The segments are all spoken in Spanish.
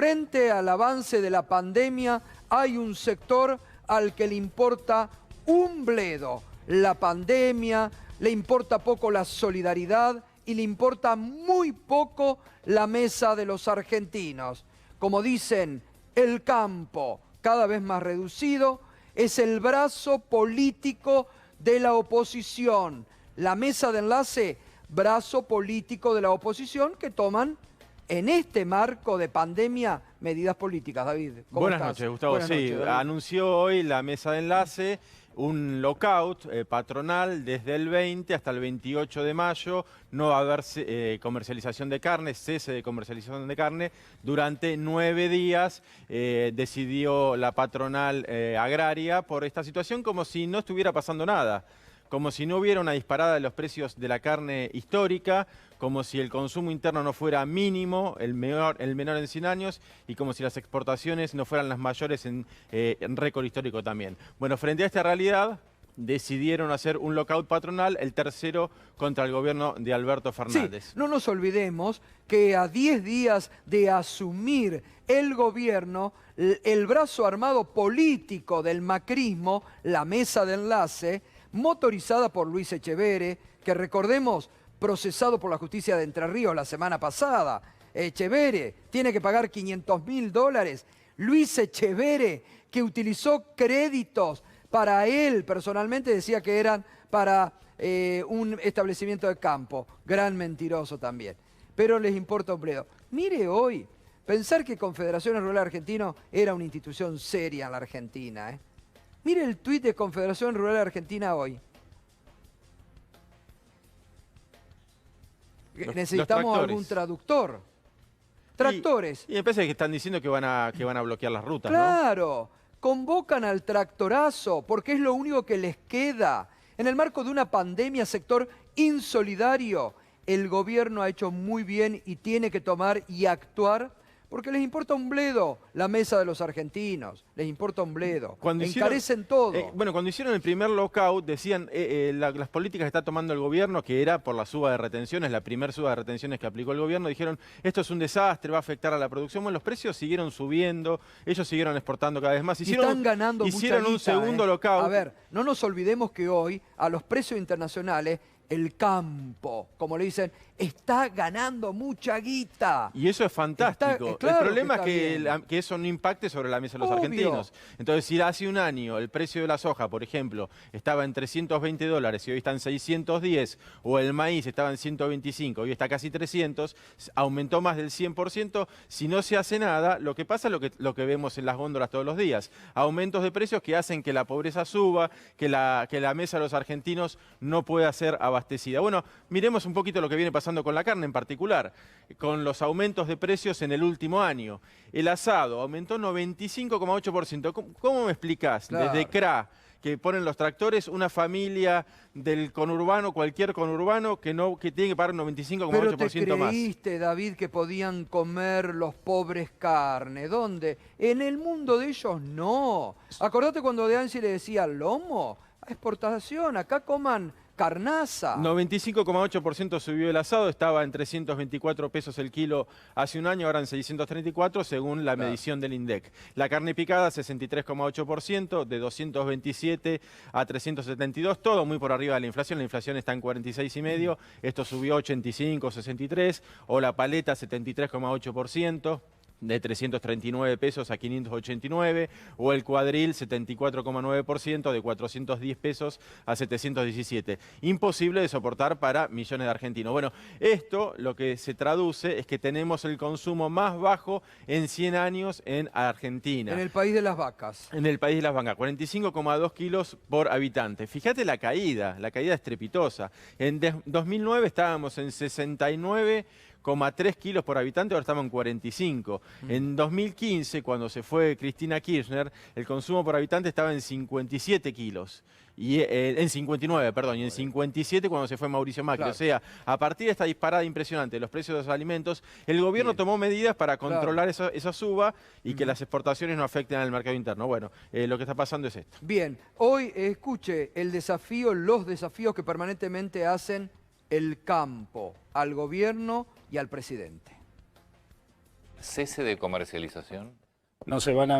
frente al avance de la pandemia hay un sector al que le importa un bledo la pandemia, le importa poco la solidaridad y le importa muy poco la mesa de los argentinos. Como dicen, el campo, cada vez más reducido, es el brazo político de la oposición. La mesa de enlace, brazo político de la oposición que toman en este marco de pandemia medidas políticas. David, ¿cómo Buenas estás? noches, Gustavo. Buenas Sí, noches, David. anunció hoy la mesa de enlace un lockout patronal desde el 20 hasta el 28 de mayo. No va a haber comercialización de carne, cese de comercialización de carne durante 9 días. Decidió la patronal agraria por esta situación como si no estuviera pasando nada. Como si no hubiera una disparada de los precios de la carne histórica, como si el consumo interno no fuera mínimo, el menor en 100 años, y como si las exportaciones no fueran las mayores en récord histórico también. Bueno, frente a esta realidad, decidieron hacer un lockout patronal, el tercero contra el gobierno de Alberto Fernández. Sí, no nos olvidemos que a 10 días de asumir el gobierno, el brazo armado político del macrismo, la mesa de enlace, motorizada por Luis Echeverre, que recordemos, procesado por la justicia de Entre Ríos la semana pasada. Echeverre tiene que pagar $500.000. Luis Echeverre, que utilizó créditos para él, personalmente decía que eran para un establecimiento de campo. Gran mentiroso también. Pero les importa un bledo. Mire hoy, pensar que Confederaciones Rurales Argentinos era una institución seria en la Argentina, ¿eh? Mire el tuit de Confederación Rural Argentina hoy. Necesitamos algún traductor. Tractores. Y me parece que están diciendo que van a bloquear las rutas, Claro, ¿no? Convocan al tractorazo porque es lo único que les queda. En el marco de una pandemia, sector insolidario, el gobierno ha hecho muy bien y tiene que tomar y actuar porque les importa un bledo la mesa de los argentinos, les importa un bledo, encarecen todo. Bueno, cuando hicieron el primer lockout decían las políticas que está tomando el gobierno, que era por la suba de retenciones, la primera suba de retenciones que aplicó el gobierno, dijeron esto es un desastre, va a afectar a la producción. Bueno, los precios siguieron subiendo, ellos siguieron exportando cada vez más. Están ganando hicieron mucha un guita, segundo lockout. A ver, no nos olvidemos que hoy a los precios internacionales el campo, como le dicen, está ganando mucha guita. Y eso es fantástico. Claro, el problema es que que eso no impacte sobre la mesa de los Obvio. argentinos. Entonces, si hace un año el precio de la soja, por ejemplo, estaba en $320 y hoy está en 610, o el maíz estaba en 125 y hoy está casi 300, aumentó más del 100%. Si no se hace nada, lo que pasa es lo que vemos en las góndolas todos los días. Aumentos de precios que hacen que la pobreza suba, que la mesa de los argentinos no pueda ser abastecida. Bueno, miremos un poquito lo que viene pasando con la carne en particular, con los aumentos de precios en el último año. El asado aumentó 95,8%. ¿Cómo me explicás? Claro. Desde CRA, que ponen los tractores, una familia del conurbano, cualquier conurbano, que tiene que pagar 95,8% más. ¿Pero te creíste, David, que podían comer los pobres carne? ¿Dónde? En el mundo de ellos no. Acordate cuando De Anzi le decía lomo, a exportación, acá coman carnaza. 95,8% subió el asado, estaba en 324 pesos el kilo hace un año, ahora en 634 según la medición del INDEC. La carne picada 63,8%, de 227 a 372, todo muy por arriba de la inflación está en 46,5, esto subió 85, 63, o la paleta 73,8%. De 339 pesos a 589, o el cuadril 74,9%, de 410 pesos a 717. Imposible de soportar para millones de argentinos. Bueno, esto lo que se traduce es que tenemos el consumo más bajo en 100 años en Argentina. En el país de las vacas. En el país de las vacas, 45,2 kilos por habitante. Fíjate la caída estrepitosa. En 2009 estábamos en 69,3 kilos por habitante, ahora estamos en 45. En 2015, cuando se fue Cristina Kirchner, el consumo por habitante estaba en 57 kilos. Y en 59, perdón, y en 57 cuando se fue Mauricio Macri. Claro. O sea, a partir de esta disparada impresionante de los precios de los alimentos, el gobierno tomó medidas para controlar esa suba y que las exportaciones no afecten al mercado interno. Bueno, lo que está pasando es esto. Bien, hoy escuche los desafíos que permanentemente hacen el campo al gobierno y al presidente. cese de comercialización? No se van a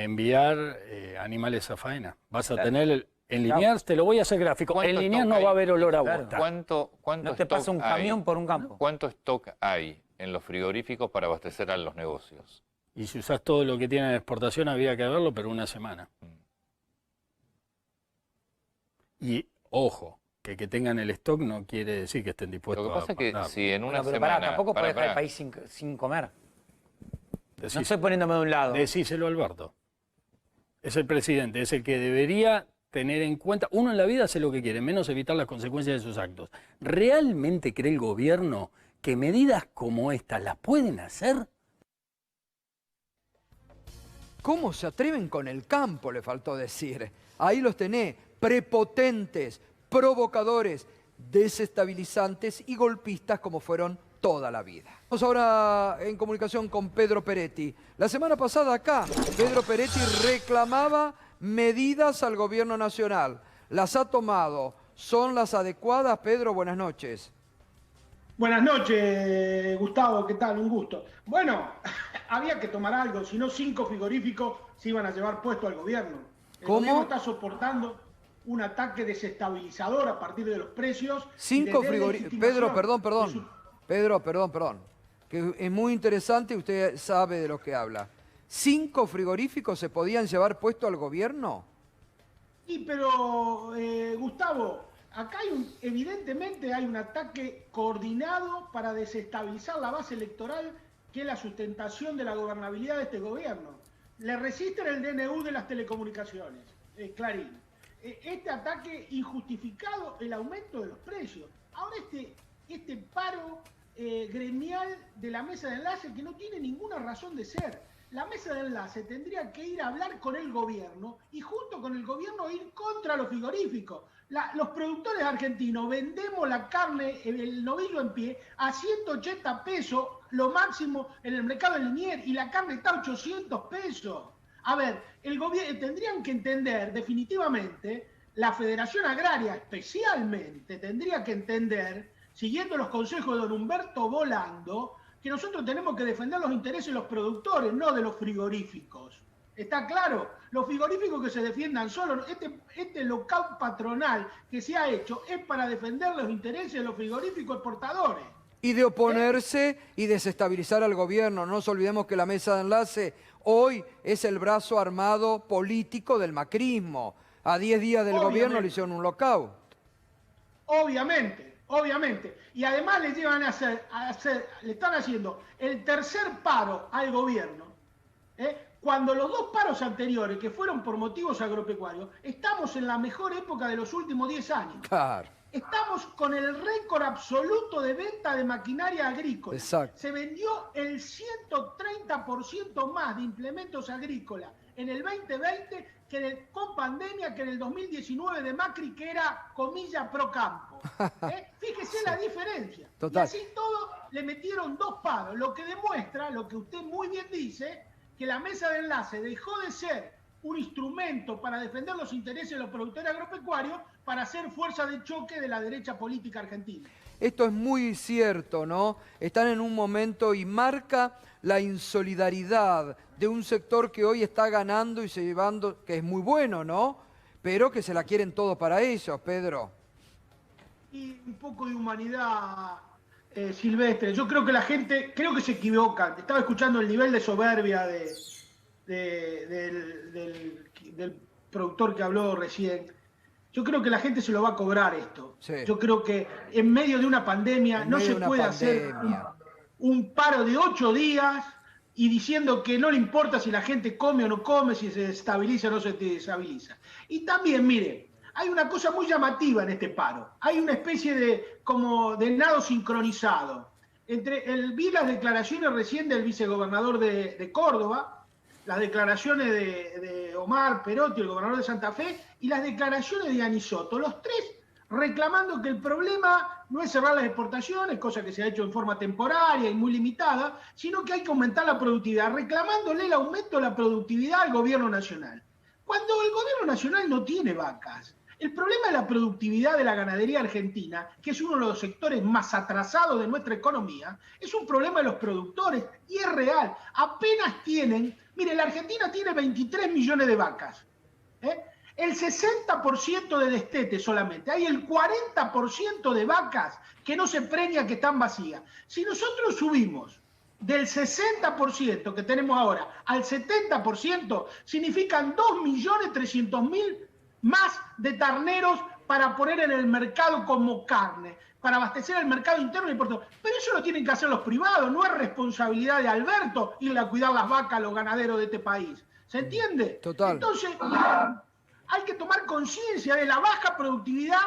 enviar animales a faena. Vas a tener, en Liniers, te lo voy a hacer gráfico, en Liniers no va a haber olor a bosta. ¿Cuánto No te pasa un camión por un campo. ¿Cuánto stock hay en los frigoríficos para abastecer a los negocios? Y si usás todo lo que tiene de exportación, había que verlo, pero una semana. Y, ojo, que tengan el stock no quiere decir que estén dispuestos a Lo que pasa es que pagarlo. si en una Bueno, pero semana... pará, tampoco podés dejar el país sin comer. No estoy poniéndome de un lado. Decíselo, Alberto. Es el presidente, es el que debería tener en cuenta. Uno en la vida hace lo que quiere, menos evitar las consecuencias de sus actos. ¿Realmente cree el gobierno que medidas como estas las pueden hacer? ¿Cómo se atreven con el campo? Le faltó decir. Ahí los tenés, prepotentes, provocadores, desestabilizantes y golpistas como fueron toda la vida. Vamos ahora en comunicación con Pedro Peretti. La semana pasada acá, Pedro Peretti reclamaba medidas al gobierno nacional. ¿Las ha tomado? ¿Son las adecuadas? Pedro, buenas noches. Buenas noches, Gustavo, ¿qué tal? Un gusto. Bueno, había que tomar algo, si no 5 frigoríficos se iban a llevar puesto al gobierno. El gobierno está soportando un ataque desestabilizador a partir de los precios. 5 frigoríficos. Pedro, perdón. Que es muy interesante, usted sabe de lo que habla. ¿5 frigoríficos se podían llevar puesto al gobierno? Sí, pero, Gustavo, acá evidentemente hay un ataque coordinado para desestabilizar la base electoral, que es la sustentación de la gobernabilidad de este gobierno. Le resisten el DNU de las telecomunicaciones, Clarín. Este ataque injustificado, el aumento de los precios. Ahora este paro gremial de la mesa de enlace que no tiene ninguna razón de ser. La mesa de enlace tendría que ir a hablar con el gobierno y junto con el gobierno ir contra los frigoríficos. Los productores argentinos vendemos la carne, el novillo en pie, a 180 pesos, lo máximo en el mercado de Liniers, y la carne está a 800 pesos. A ver, el gobierno tendrían que entender definitivamente, la Federación Agraria especialmente tendría que entender, siguiendo los consejos de don Humberto Volando, que nosotros tenemos que defender los intereses de los productores, no de los frigoríficos. ¿Está claro? Los frigoríficos que se defiendan solos, este local patronal que se ha hecho es para defender los intereses de los frigoríficos exportadores. Y de oponerse y desestabilizar al gobierno. No nos olvidemos que la mesa de enlace hoy es el brazo armado político del macrismo. A 10 días del gobierno le hicieron un lockout. Obviamente. Y además le están haciendo el tercer paro al gobierno. Cuando los 2 paros anteriores, que fueron por motivos agropecuarios, estamos en la mejor época de los últimos 10 años. Claro. Estamos con el récord absoluto de venta de maquinaria agrícola. Exacto. Se vendió el 130% más de implementos agrícolas en el 2020 con pandemia que en el 2019 de Macri, que era, comilla, pro campo. Fíjese la diferencia. Total. Y así todo le metieron 2 paros, lo que demuestra, lo que usted muy bien dice, que la mesa de enlace dejó de ser un instrumento para defender los intereses de los productores agropecuarios para ser fuerza de choque de la derecha política argentina. Esto es muy cierto, ¿no? Están en un momento y marca la insolidaridad de un sector que hoy está ganando y se llevando, que es muy bueno, ¿no? Pero que se la quieren todo para ellos, Pedro. Y un poco de humanidad, Silvestre. Yo creo que la gente, creo que se equivocan. Estaba escuchando el nivel de soberbia del productor que habló recién. Yo creo que la gente se lo va a cobrar esto. Sí. Yo creo que en medio de una pandemia no se puede hacer un paro de 8 días y diciendo que no le importa si la gente come o no come, si se estabiliza o no se estabiliza. Y también, mire, hay una cosa muy llamativa en este paro. Hay una especie de nado sincronizado. Vi las declaraciones recién del vicegobernador de Córdoba, las declaraciones de Omar Perotti, el gobernador de Santa Fe, y las declaraciones de Anisotto, los 3 reclamando que el problema no es cerrar las exportaciones, cosa que se ha hecho en forma temporaria y muy limitada, sino que hay que aumentar la productividad, reclamándole el aumento de la productividad al gobierno nacional. Cuando el gobierno nacional no tiene vacas, El problema de la productividad de la ganadería argentina, que es uno de los sectores más atrasados de nuestra economía, es un problema de los productores y es real. Apenas tienen, mire, la Argentina tiene 23 millones de vacas. El 60% de destete solamente. Hay el 40% de vacas que no se preñan, que están vacías. Si nosotros subimos del 60% que tenemos ahora al 70%, significan 2.300.000 más de terneros para poner en el mercado como carne, para abastecer el mercado interno y importado. Pero eso lo tienen que hacer los privados, no es responsabilidad de Alberto ir a cuidar las vacas a los ganaderos de este país. ¿Se entiende? Total. Entonces, hay que tomar conciencia de la baja productividad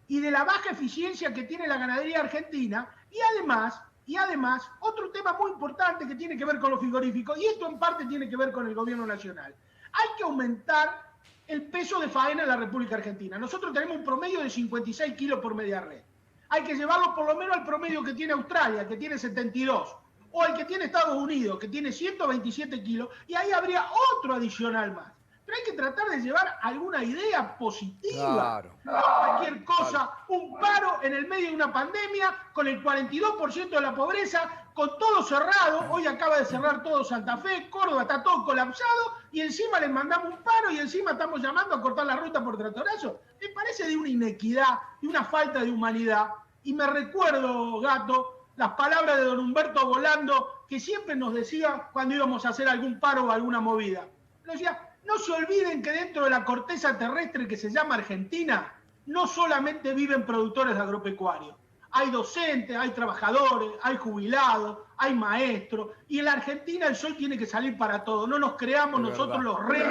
y de la baja eficiencia que tiene la ganadería argentina. Y además, otro tema muy importante que tiene que ver con los frigoríficos, y esto en parte tiene que ver con el gobierno nacional. Hay que aumentar el peso de faena en la República Argentina. Nosotros tenemos un promedio de 56 kilos por media red. Hay que llevarlo por lo menos al promedio que tiene Australia, que tiene 72, o al que tiene Estados Unidos, que tiene 127 kilos, y ahí habría otro adicional más. Pero hay que tratar de llevar alguna idea positiva. Claro. Cualquier cosa, un paro en el medio de una pandemia, con el 42% de la pobreza, con todo cerrado. Hoy acaba de cerrar todo Santa Fe, Córdoba, está todo colapsado, y encima les mandamos un paro y encima estamos llamando a cortar la ruta por tractorazo. Me parece de una inequidad, de una falta de humanidad. Y me recuerdo, Gato, las palabras de don Humberto Volando, que siempre nos decía cuando íbamos a hacer algún paro o alguna movida. Nos decía: no se olviden que dentro de la corteza terrestre que se llama Argentina, no solamente viven productores agropecuarios. Hay docentes, hay trabajadores, hay jubilados, hay maestros. Y en la Argentina el sol tiene que salir para todos. No nos creamos nosotros los reyes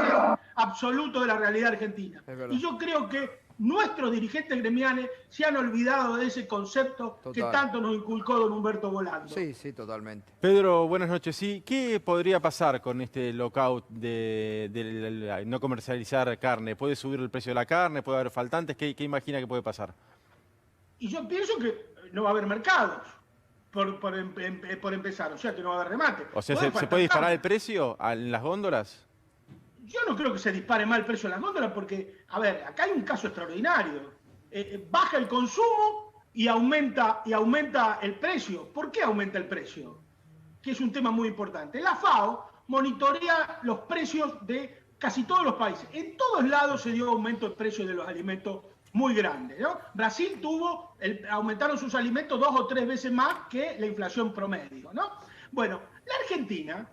absolutos de la realidad argentina. Y yo creo que nuestros dirigentes gremiales se han olvidado de ese concepto que tanto nos inculcó don Humberto Volando. Sí, sí, totalmente. Pedro, buenas noches. Sí, ¿qué podría pasar con este lockout de no comercializar carne? ¿Puede subir el precio de la carne? ¿Puede haber faltantes? ¿Qué imagina que puede pasar? Y yo pienso que no va a haber mercados, por empezar, o sea que no va a haber remate. O sea, ¿se puede disparar el precio en las góndolas? Yo no creo que se dispare más el precio de las góndolas porque, a ver, acá hay un caso extraordinario. Baja el consumo y aumenta el precio. ¿Por qué aumenta el precio? Que es un tema muy importante. La FAO monitorea los precios de casi todos los países. En todos lados se dio aumento de precios de los alimentos muy grande, ¿no? Brasil aumentaron sus alimentos 2 o 3 veces más que la inflación promedio, ¿no? Bueno, la Argentina,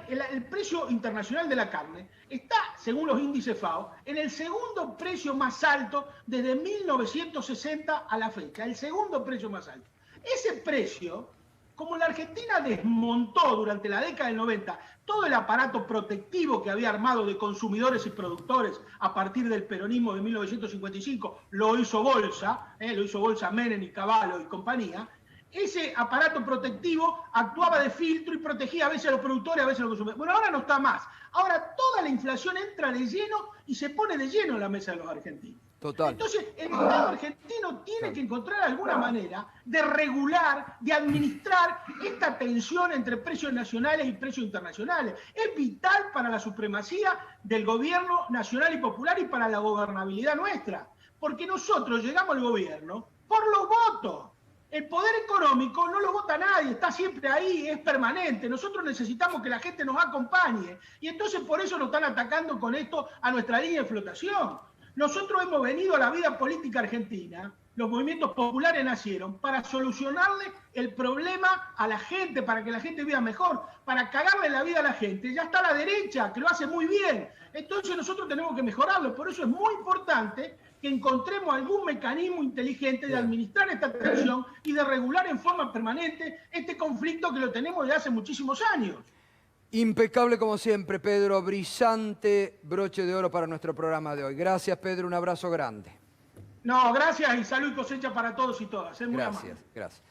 el precio internacional de la carne está, según los índices FAO, en el segundo precio más alto desde 1960 a la fecha, el segundo precio más alto. Ese precio, como la Argentina desmontó durante la década del 90 todo el aparato protectivo que había armado de consumidores y productores a partir del peronismo de 1955, lo hizo Bolsa Menem y Cavallo y compañía. Ese aparato protectivo actuaba de filtro y protegía a veces a los productores, a veces a los consumidores. Bueno, ahora no está más. Ahora toda la inflación entra de lleno y se pone de lleno en la mesa de los argentinos. Total. Entonces, el Estado argentino tiene que encontrar alguna manera de regular, de administrar esta tensión entre precios nacionales y precios internacionales. Es vital para la supremacía del gobierno nacional y popular y para la gobernabilidad nuestra. Porque nosotros llegamos al gobierno por los votos. El poder económico no lo vota nadie, está siempre ahí, es permanente. Nosotros necesitamos que la gente nos acompañe. Y entonces por eso nos están atacando con esto a nuestra línea de flotación. Nosotros hemos venido a la vida política argentina, los movimientos populares nacieron para solucionarle el problema a la gente, para que la gente viva mejor, para cagarle la vida a la gente. Ya está la derecha, que lo hace muy bien. Entonces nosotros tenemos que mejorarlo. Por eso es muy importante que encontremos algún mecanismo inteligente de administrar esta tensión y de regular en forma permanente este conflicto que lo tenemos desde hace muchísimos años. Impecable como siempre, Pedro. Brillante broche de oro para nuestro programa de hoy. Gracias, Pedro. Un abrazo grande. No, gracias y salud y cosecha para todos y todas. Es muy amable. Gracias.